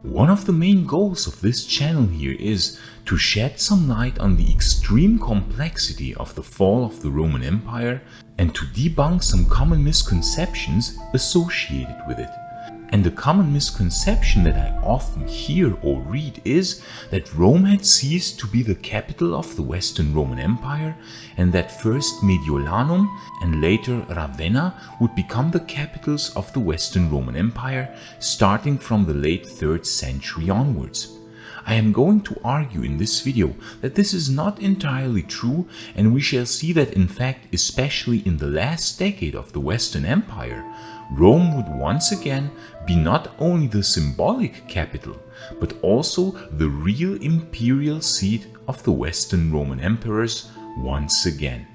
One of the main goals of this channel here is to shed some light on the extreme complexity of the fall of the Roman Empire and to debunk some common misconceptions associated with it. And the common misconception that I often hear or read is that Rome had ceased to be the capital of the Western Roman Empire and that first Mediolanum and later Ravenna would become the capitals of the Western Roman Empire starting from the late 3rd century onwards. I am going to argue in this video that this is not entirely true, and we shall see that in fact, especially in the last decade of the Western Empire, Rome would once again be not only the symbolic capital, but also the real imperial seat of the Western Roman emperors once again.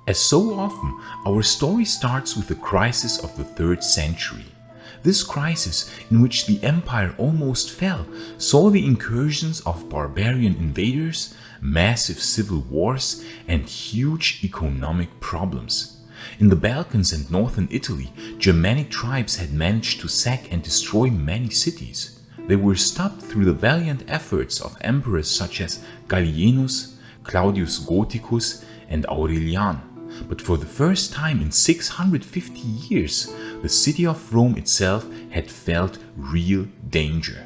As so often, our story starts with the crisis of the 3rd century. This crisis, in which the empire almost fell, saw the incursions of barbarian invaders, massive civil wars, and huge economic problems. In the Balkans and northern Italy, Germanic tribes had managed to sack and destroy many cities. They were stopped through the valiant efforts of emperors such as Gallienus, Claudius Gothicus, and Aurelian. But for the first time in 650 years, the city of Rome itself had felt real danger.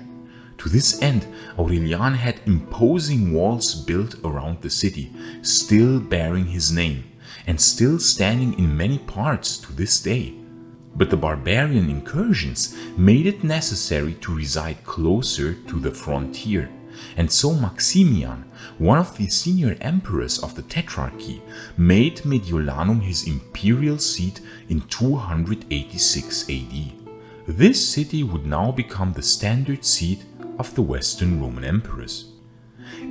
To this end, Aurelian had imposing walls built around the city, still bearing his name, and still standing in many parts to this day. But the barbarian incursions made it necessary to reside closer to the frontier. And so Maximian, one of the senior emperors of the Tetrarchy, made Mediolanum his imperial seat in 286 AD. This city would now become the standard seat of the Western Roman emperors.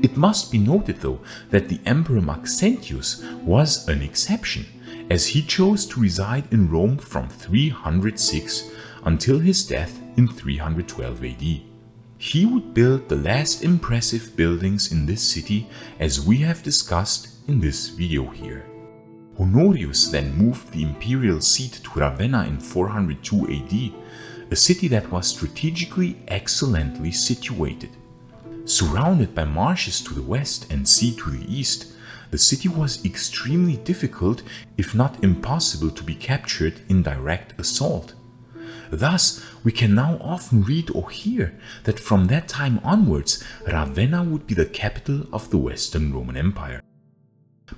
It must be noted though that the Emperor Maxentius was an exception, as he chose to reside in Rome from 306 until his death in 312 AD. He would build the last impressive buildings in this city, as we have discussed in this video here. Honorius then moved the imperial seat to Ravenna in 402 AD, a city that was strategically excellently situated. Surrounded by marshes to the west and sea to the east, the city was extremely difficult, if not impossible, to be captured in direct assault. Thus, we can now often read or hear that from that time onwards, Ravenna would be the capital of the Western Roman Empire.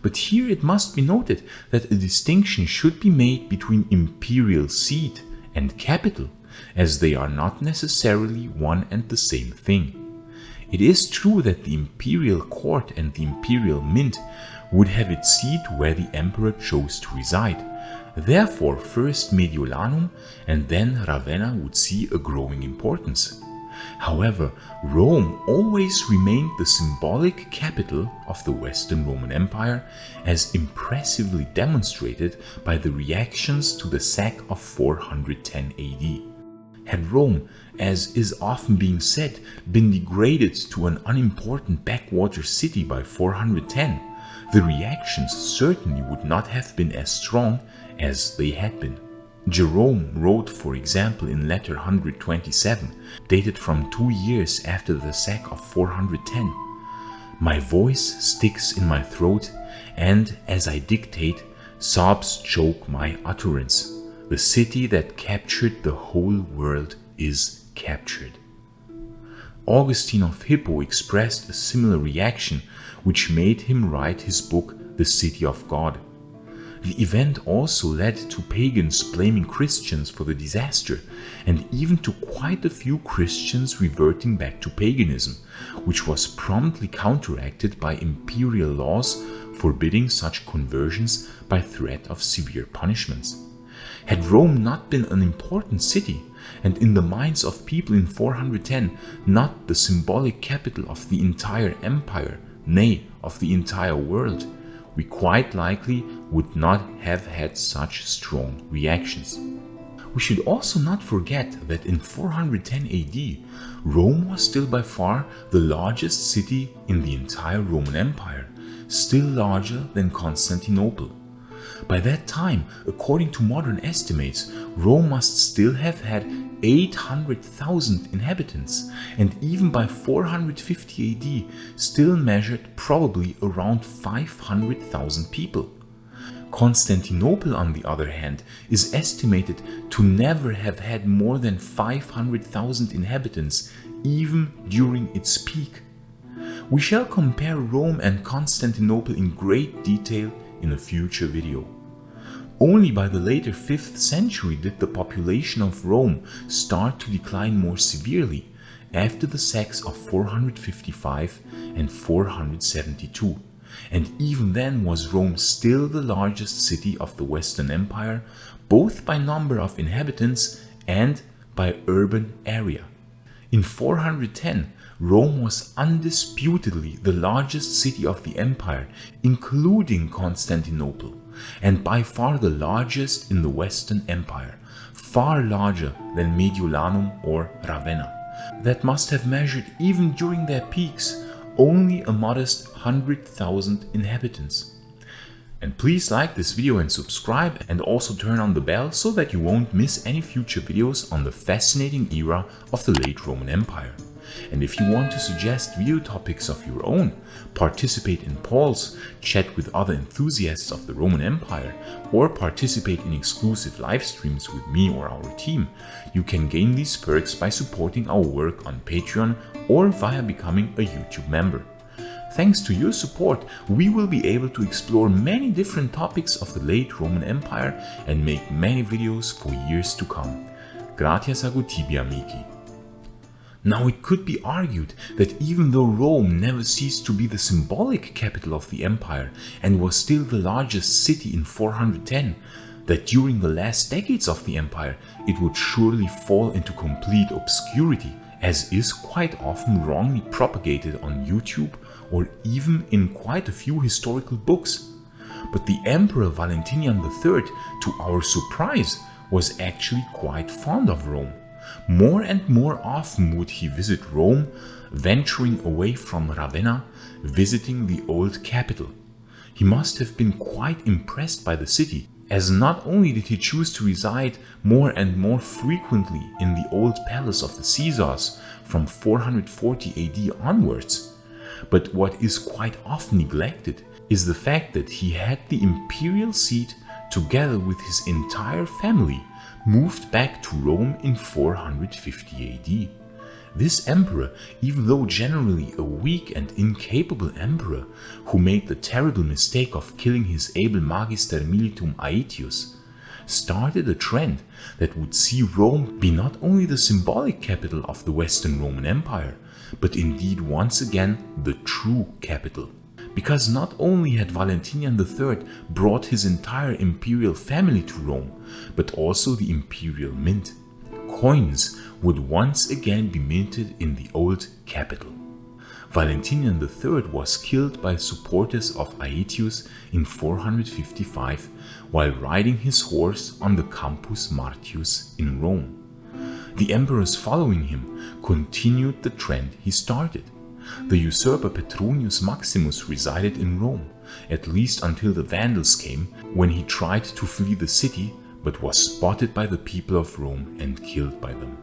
But here it must be noted that a distinction should be made between imperial seat and capital, as they are not necessarily one and the same thing. It is true that the imperial court and the imperial mint would have its seat where the emperor chose to reside. Therefore, first Mediolanum and then Ravenna would see a growing importance. However, Rome always remained the symbolic capital of the Western Roman Empire, as impressively demonstrated by the reactions to the sack of 410 AD. Had Rome, as is often being said, been degraded to an unimportant backwater city by 410, the reactions certainly would not have been as strong as they had been. Jerome wrote, for example, in letter 127, dated from 2 years after the sack of 410, "My voice sticks in my throat, and as I dictate, sobs choke my utterance. The city that captured the whole world is captured." Augustine of Hippo expressed a similar reaction, which made him write his book, The City of God. The event also led to pagans blaming Christians for the disaster, and even to quite a few Christians reverting back to paganism, which was promptly counteracted by imperial laws forbidding such conversions by threat of severe punishments. Had Rome not been an important city, and in the minds of people in 410 not the symbolic capital of the entire empire, nay, of the entire world, we quite likely would not have had such strong reactions. We should also not forget that in 410 AD, Rome was still by far the largest city in the entire Roman Empire, still larger than Constantinople. By that time, according to modern estimates, Rome must still have had 800,000 inhabitants, and even by 450 AD still measured probably around 500,000 people. Constantinople, on the other hand, is estimated to never have had more than 500,000 inhabitants, even during its peak. We shall compare Rome and Constantinople in great detail in a future video. Only by the later 5th century did the population of Rome start to decline more severely, after the sacks of 455 and 472. And even then was Rome still the largest city of the Western Empire, both by number of inhabitants and by urban area. In 410, Rome was undisputedly the largest city of the empire, including Constantinople, and by far the largest in the Western Empire, far larger than Mediolanum or Ravenna, that must have measured, even during their peaks, only a modest 100,000 inhabitants. And please like this video and subscribe, and also turn on the bell so that you won't miss any future videos on the fascinating era of the late Roman Empire. And if you want to suggest video topics of your own, participate in polls, chat with other enthusiasts of the Roman Empire, or participate in exclusive live streams with me or our team, you can gain these perks by supporting our work on Patreon or via becoming a YouTube member. Thanks to your support, we will be able to explore many different topics of the late Roman Empire and make many videos for years to come. Gratias agut tibi, amici. Now, it could be argued that even though Rome never ceased to be the symbolic capital of the empire and was still the largest city in 410, that during the last decades of the empire it would surely fall into complete obscurity, as is quite often wrongly propagated on YouTube or even in quite a few historical books. But the Emperor Valentinian III, to our surprise, was actually quite fond of Rome. More and more often would he visit Rome, venturing away from Ravenna, visiting the old capital. He must have been quite impressed by the city, as not only did he choose to reside more and more frequently in the old palace of the Caesars from 440 AD onwards, but what is quite often neglected is the fact that he had the imperial seat, together with his entire family, moved back to Rome in 450 AD. This emperor, even though generally a weak and incapable emperor, who made the terrible mistake of killing his able magister militum Aetius, started a trend that would see Rome be not only the symbolic capital of the Western Roman Empire, but indeed once again the true capital. Because not only had Valentinian III brought his entire imperial family to Rome, but also the imperial mint. Coins would once again be minted in the old capital. Valentinian III was killed by supporters of Aetius in 455 while riding his horse on the Campus Martius in Rome. The emperors following him continued the trend he started. The usurper Petronius Maximus resided in Rome, at least until the Vandals came, when he tried to flee the city but was spotted by the people of Rome and killed by them.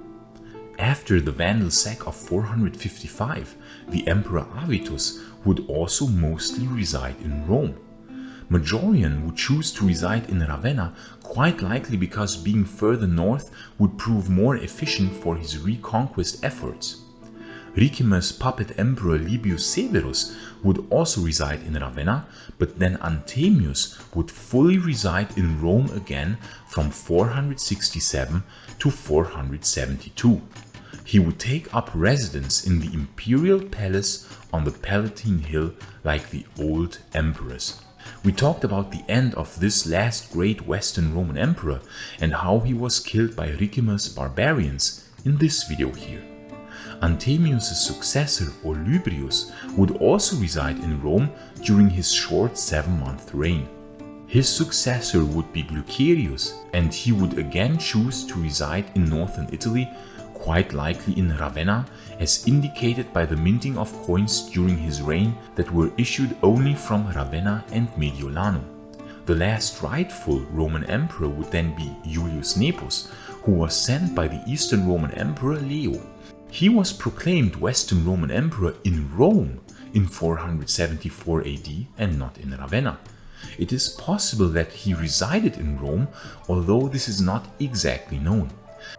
After the Vandal sack of 455, the Emperor Avitus would also mostly reside in Rome. Majorian would choose to reside in Ravenna, quite likely because being further north would prove more efficient for his reconquest efforts. Ricimer's puppet emperor Libius Severus would also reside in Ravenna, but then Anthemius would fully reside in Rome again from 467 to 472. He would take up residence in the imperial palace on the Palatine Hill like the old emperors. We talked about the end of this last great Western Roman emperor and how he was killed by Ricimer's barbarians in this video here. Anthemius' successor Olybrius would also reside in Rome during his short 7-month reign. His successor would be Glucerius, and he would again choose to reside in northern Italy, quite likely in Ravenna, as indicated by the minting of coins during his reign that were issued only from Ravenna and Mediolanum. The last rightful Roman emperor would then be Julius Nepos, who was sent by the Eastern Roman Emperor Leo. He was proclaimed Western Roman Emperor in Rome in 474 AD and not in Ravenna. It is possible that he resided in Rome, although this is not exactly known.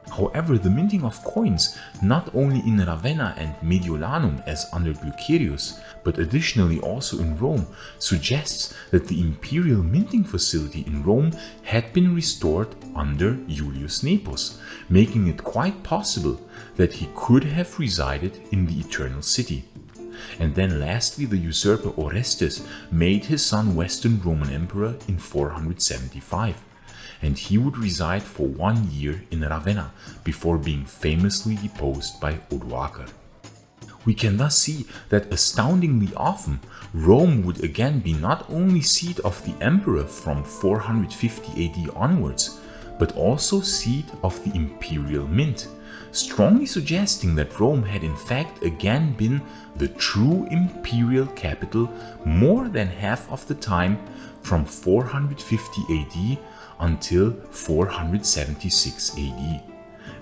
However, the minting of coins, not only in Ravenna and Mediolanum as under Glucerius, but additionally also in Rome, suggests that the imperial minting facility in Rome had been restored under Julius Nepos, making it quite possible that he could have resided in the Eternal City. And then lastly, the usurper Orestes made his son Western Roman Emperor in 475. And he would reside for 1 year in Ravenna before being famously deposed by Odoacer. We can thus see that astoundingly often Rome would again be not only seat of the emperor from 450 AD onwards, but also seat of the imperial mint, strongly suggesting that Rome had in fact again been the true imperial capital more than half of the time from 450 AD until 476 AD.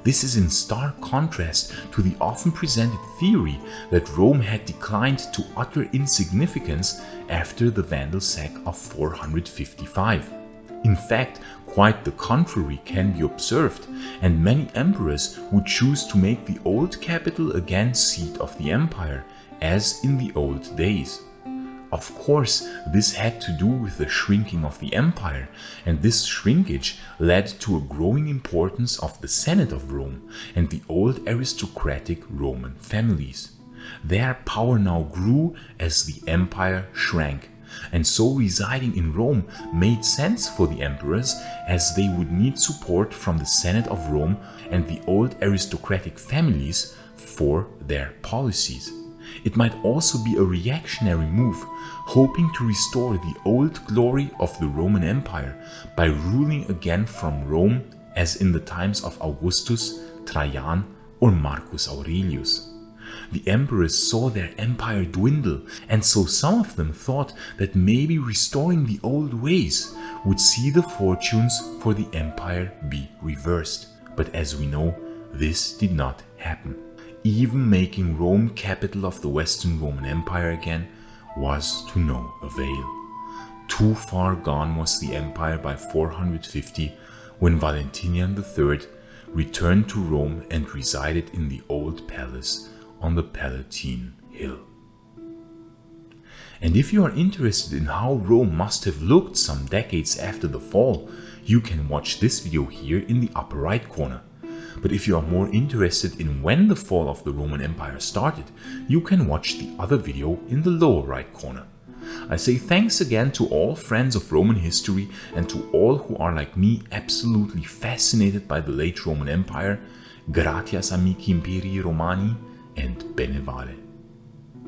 This is in stark contrast to the often presented theory that Rome had declined to utter insignificance after the Vandal sack of 455. In fact, quite the contrary can be observed, and many emperors would choose to make the old capital again seat of the empire, as in the old days. Of course, this had to do with the shrinking of the empire, and this shrinkage led to a growing importance of the Senate of Rome and the old aristocratic Roman families. Their power now grew as the empire shrank, and so residing in Rome made sense for the emperors, as they would need support from the Senate of Rome and the old aristocratic families for their policies. It might also be a reactionary move, hoping to restore the old glory of the Roman Empire by ruling again from Rome as in the times of Augustus, Trajan or Marcus Aurelius. The emperors saw their empire dwindle, and so some of them thought that maybe restoring the old ways would see the fortunes for the empire be reversed. But as we know, this did not happen. Even making Rome capital of the Western Roman Empire again was to no avail. Too far gone was the empire by 450 when Valentinian III returned to Rome and resided in the old palace on the Palatine Hill. And if you are interested in how Rome must have looked some decades after the fall, you can watch this video here in the upper right corner. But if you are more interested in when the fall of the Roman Empire started, you can watch the other video in the lower right corner. I say thanks again to all friends of Roman history and to all who are like me absolutely fascinated by the late Roman Empire. Gratias amici imperii Romani, and bene vale.